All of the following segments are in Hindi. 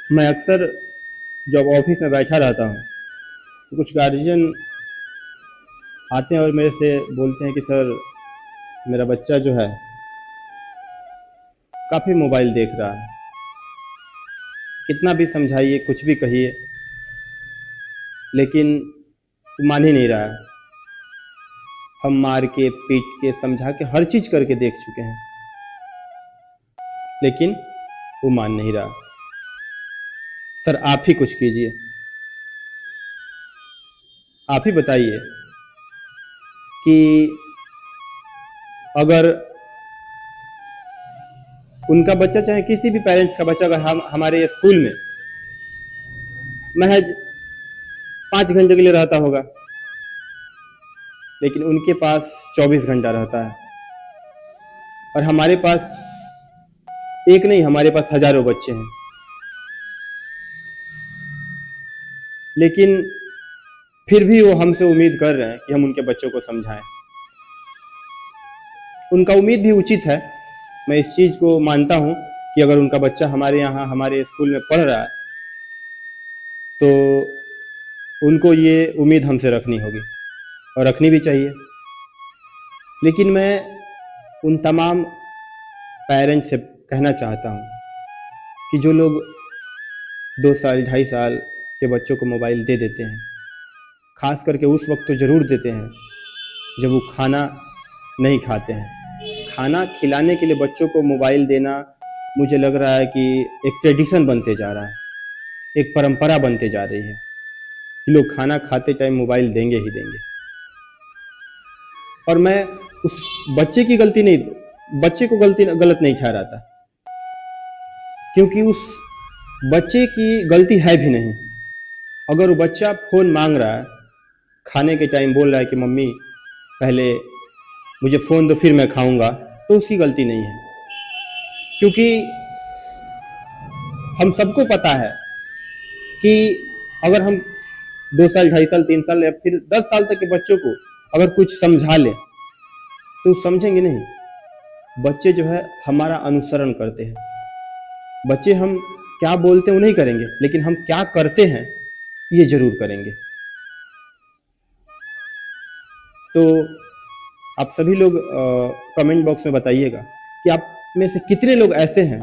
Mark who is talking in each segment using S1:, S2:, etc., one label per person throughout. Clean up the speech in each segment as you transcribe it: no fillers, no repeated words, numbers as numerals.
S1: मैं अक्सर जब ऑफिस में बैठा रहता हूँ तो कुछ गार्जियन आते हैं और मेरे से बोलते हैं कि सर, मेरा बच्चा जो है काफ़ी मोबाइल देख रहा है। कितना भी समझाइए, कुछ भी कहिए, लेकिन वो मान ही नहीं रहा है। हम मार के, पीट के, समझा के, हर चीज़ करके देख चुके हैं, लेकिन वो मान नहीं रहा। सर, आप ही कुछ कीजिए। आप ही बताइए कि अगर उनका बच्चा, चाहे किसी भी पेरेंट्स का बच्चा, अगर हम हमारे स्कूल में महज 5 घंटे के लिए रहता होगा, लेकिन उनके पास 24 घंटा रहता है, और हमारे पास एक नहीं, हमारे पास हजारों बच्चे हैं, लेकिन फिर भी वो हमसे उम्मीद कर रहे हैं कि हम उनके बच्चों को समझाएं। उनका उम्मीद भी उचित है। मैं इस चीज़ को मानता हूं कि अगर उनका बच्चा हमारे यहाँ, हमारे स्कूल में पढ़ रहा है, तो उनको ये उम्मीद हमसे रखनी होगी और रखनी भी चाहिए। लेकिन मैं उन तमाम पेरेंट्स से कहना चाहता हूँ कि जो लोग 2 साल, 2.5 साल के बच्चों को मोबाइल दे देते हैं, खास करके उस वक्त तो ज़रूर देते हैं जब वो खाना नहीं खाते हैं। खाना खिलाने के लिए बच्चों को मोबाइल देना, मुझे लग रहा है कि एक ट्रेडिशन बनते जा रहा है, एक परंपरा बनते जा रही है कि लोग खाना खाते टाइम मोबाइल देंगे ही देंगे। और मैं उस बच्चे की गलती नहीं, बच्चे को गलत नहीं ठहराता, क्योंकि उस बच्चे की गलती है भी नहीं। अगर वो बच्चा फ़ोन मांग रहा है, खाने के टाइम बोल रहा है कि मम्मी पहले मुझे फ़ोन दो फिर मैं खाऊंगा, तो उसकी गलती नहीं है। क्योंकि हम सबको पता है कि अगर हम 2 साल, 2.5 साल, 3 साल या फिर 10 साल तक के बच्चों को अगर कुछ समझा लें तो समझेंगे नहीं। बच्चे जो है हमारा अनुसरण करते हैं। बच्चे हम क्या बोलते हैं वो नहीं करेंगे, लेकिन हम क्या करते हैं ये जरूर करेंगे। तो आप सभी लोग कमेंट बॉक्स में बताइएगा कि आप में से कितने लोग ऐसे हैं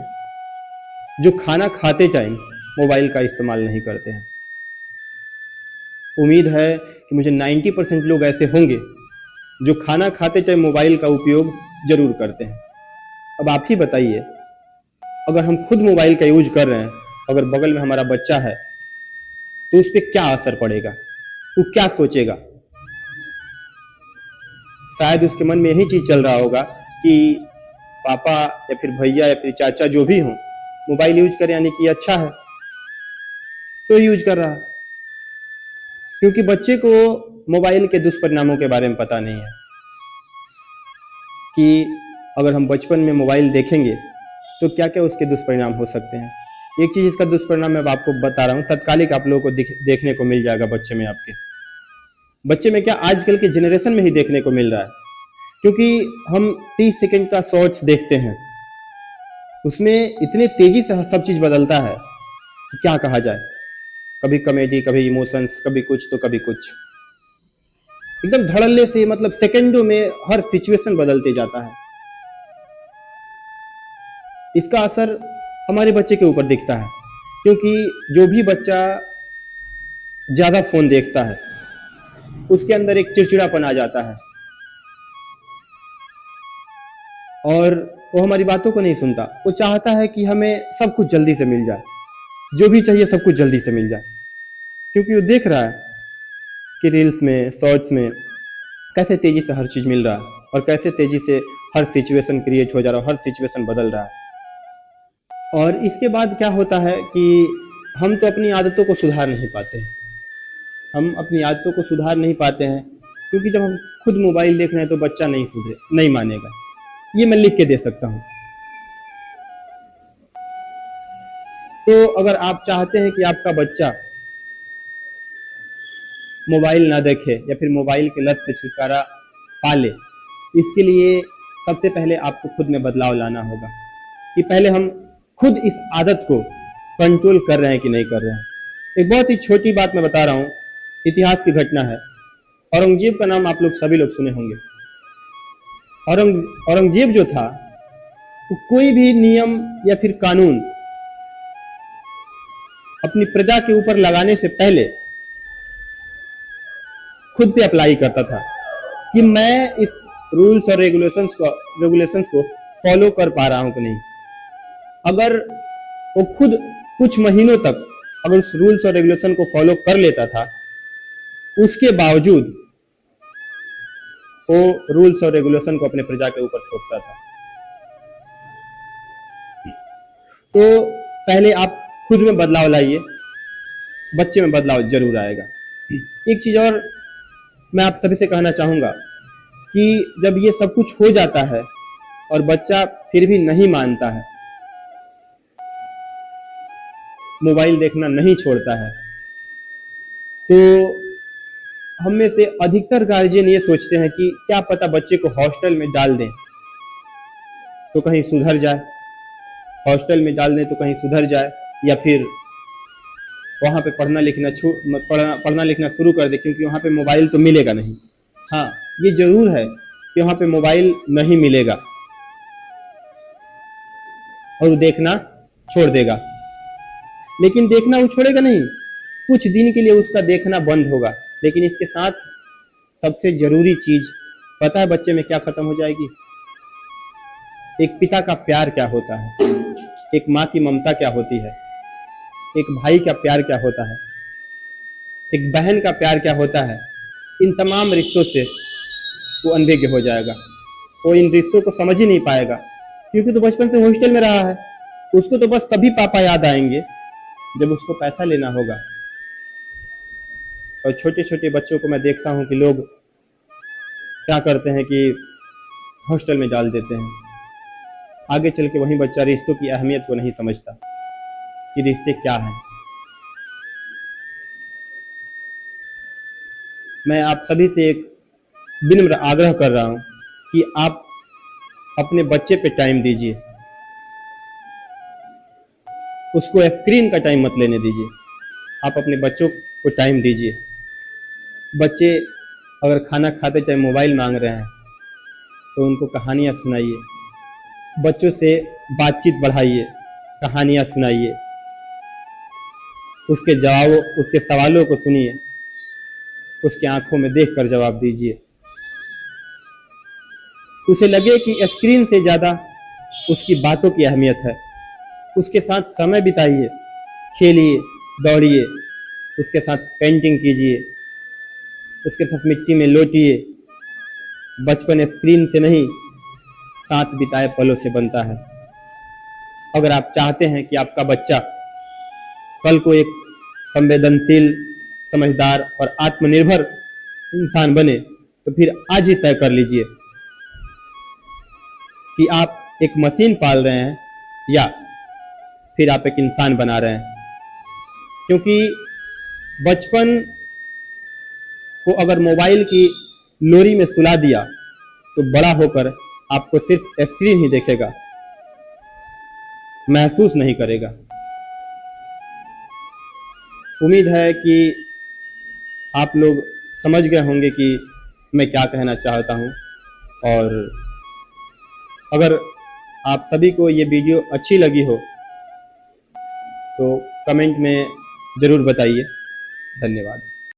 S1: जो खाना खाते टाइम मोबाइल का इस्तेमाल नहीं करते हैं। उम्मीद है कि मुझे 90% लोग ऐसे होंगे जो खाना खाते टाइम मोबाइल का उपयोग जरूर करते हैं। अब आप ही बताइए, अगर हम खुद मोबाइल का यूज कर रहे हैं, अगर बगल में हमारा बच्चा है, तो उस पर क्या असर पड़ेगा, वो क्या सोचेगा। शायद उसके मन में यही चीज चल रहा होगा कि पापा या फिर भैया या फिर चाचा जो भी हों, मोबाइल यूज करें यानी कि अच्छा है, तो यूज कर रहा है। क्योंकि बच्चे को मोबाइल के दुष्परिणामों के बारे में पता नहीं है कि अगर हम बचपन में मोबाइल देखेंगे तो क्या क्या उसके दुष्परिणाम हो सकते हैं। एक चीज इसका दुष्परिणाम मैं आपको बता रहा हूँ, तत्कालिक आप लोगों को देखने को मिल जाएगा बच्चे में, आपके बच्चे में क्या आजकल के जनरेशन में ही देखने को मिल रहा है। क्योंकि हम 30 सेकंड का शॉर्ट्स देखते हैं, उसमें इतने तेजी से सब चीज बदलता है कि क्या कहा जाए। कभी कॉमेडी, कभी इमोशंस, कभी कुछ तो कभी कुछ, एकदम धड़ल्ले से, मतलब सेकंडों में हर सिचुएशन बदलते जाता है। इसका असर हमारे बच्चे के ऊपर दिखता है, क्योंकि जो भी बच्चा ज्यादा फोन देखता है उसके अंदर एक चिड़चिड़ापन आ जाता है और वो हमारी बातों को नहीं सुनता। वो चाहता है कि हमें सब कुछ जल्दी से मिल जाए, जो भी चाहिए सब कुछ जल्दी से मिल जाए, क्योंकि वो देख रहा है कि रील्स में, शॉर्ट्स में कैसे तेजी से हर चीज मिल रहा है और कैसे तेजी से हर सिचुएशन क्रिएट हो जा रहा है, हर सिचुएशन बदल रहा है। और इसके बाद क्या होता है कि हम तो अपनी आदतों को सुधार नहीं पाते हैं। हम अपनी आदतों को सुधार नहीं पाते हैं क्योंकि जब हम खुद मोबाइल देख रहे हैं तो बच्चा नहीं सुधरे, नहीं मानेगा। ये मैं लिख के दे सकता हूँ। तो अगर आप चाहते हैं कि आपका बच्चा मोबाइल ना देखे या फिर मोबाइल की लत से छुटकारा पा ले, इसके लिए सबसे पहले आपको खुद में बदलाव लाना होगा कि पहले हम खुद इस आदत को कंट्रोल कर रहे हैं कि नहीं कर रहे हैं। एक बहुत ही छोटी बात मैं बता रहा हूँ, इतिहास की घटना है। औरंगजेब का नाम आप लोग सभी लोग सुने होंगे। औरंगजेब जो था वो कोई भी नियम या फिर कानून अपनी प्रजा के ऊपर लगाने से पहले खुद पे अप्लाई करता था कि मैं इस रूल्स और रेगुलेशंस को फॉलो कर पा रहा हूं कि नहीं। अगर वो खुद कुछ महीनों तक अगर उस रूल्स और रेगुलेशन को फॉलो कर लेता था, उसके बावजूद वो रूल्स और रेगुलेशन को अपने प्रजा के ऊपर थोपता था। तो पहले आप खुद में बदलाव लाइए, बच्चे में बदलाव जरूर आएगा। एक चीज और मैं आप सभी से कहना चाहूंगा कि जब ये सब कुछ हो जाता है और बच्चा फिर भी नहीं मानता है, मोबाइल देखना नहीं छोड़ता है, तो हम में से अधिकतर गार्जियन ये सोचते हैं कि क्या पता बच्चे को हॉस्टल में डाल दें तो कहीं सुधर जाए, हॉस्टल में डाल दें तो कहीं सुधर जाए, या फिर वहाँ पे पढ़ना लिखना शुरू कर दे, क्योंकि वहाँ पे मोबाइल तो मिलेगा नहीं। हाँ, ये जरूर है कि वहाँ पे मोबाइल नहीं मिलेगा और वो देखना छोड़ देगा, लेकिन देखना वो छोड़ेगा नहीं, कुछ दिन के लिए उसका देखना बंद होगा। लेकिन इसके साथ सबसे जरूरी चीज पता है बच्चे में क्या खत्म हो जाएगी? एक पिता का प्यार क्या होता है, एक माँ की ममता क्या होती है, एक भाई का प्यार क्या होता है, एक बहन का प्यार क्या होता है। इन तमाम रिश्तों से वो अनभिज्ञ हो जाएगा। वो इन रिश्तों को समझ ही नहीं पाएगा, क्योंकि तो बचपन से हॉस्टल में रहा है। उसको तो बस तभी पापा याद आएंगे जब उसको पैसा लेना होगा। और छोटे छोटे बच्चों को मैं देखता हूँ कि लोग क्या करते हैं कि हॉस्टल में डाल देते हैं। आगे चल के वही बच्चा रिश्तों की अहमियत को नहीं समझता कि रिश्ते क्या हैं। मैं आप सभी से एक विनम्र आग्रह कर रहा हूं कि आप अपने बच्चे पे टाइम दीजिए, उसको स्क्रीन का टाइम मत लेने दीजिए। आप अपने बच्चों को टाइम दीजिए। बच्चे अगर खाना खाते टाइम मोबाइल मांग रहे हैं तो उनको कहानियाँ सुनाइए, बच्चों से बातचीत बढ़ाइए, कहानियाँ सुनाइए, उसके सवालों को सुनिए, उसके आंखों में देखकर जवाब दीजिए। उसे लगे कि स्क्रीन से ज़्यादा उसकी बातों की अहमियत है। उसके साथ समय बिताइए, खेलिए, दौड़िए, उसके साथ पेंटिंग कीजिए, उसके साथ मिट्टी में लोटिए। बचपन स्क्रीन से नहीं, साथ बिताए पलों से बनता है। अगर आप चाहते हैं कि आपका बच्चा कल को एक संवेदनशील, समझदार और आत्मनिर्भर इंसान बने, तो फिर आज ही तय कर लीजिए कि आप एक मशीन पाल रहे हैं या फिर आप एक इंसान बना रहे हैं। क्योंकि बचपन को अगर मोबाइल की लोरी में सुला दिया तो बड़ा होकर आपको सिर्फ स्क्रीन ही देखेगा, महसूस नहीं करेगा। उम्मीद है कि आप लोग समझ गए होंगे कि मैं क्या कहना चाहता हूं। और अगर आप सभी को ये वीडियो अच्छी लगी हो तो कमेंट में ज़रूर बताइए। धन्यवाद।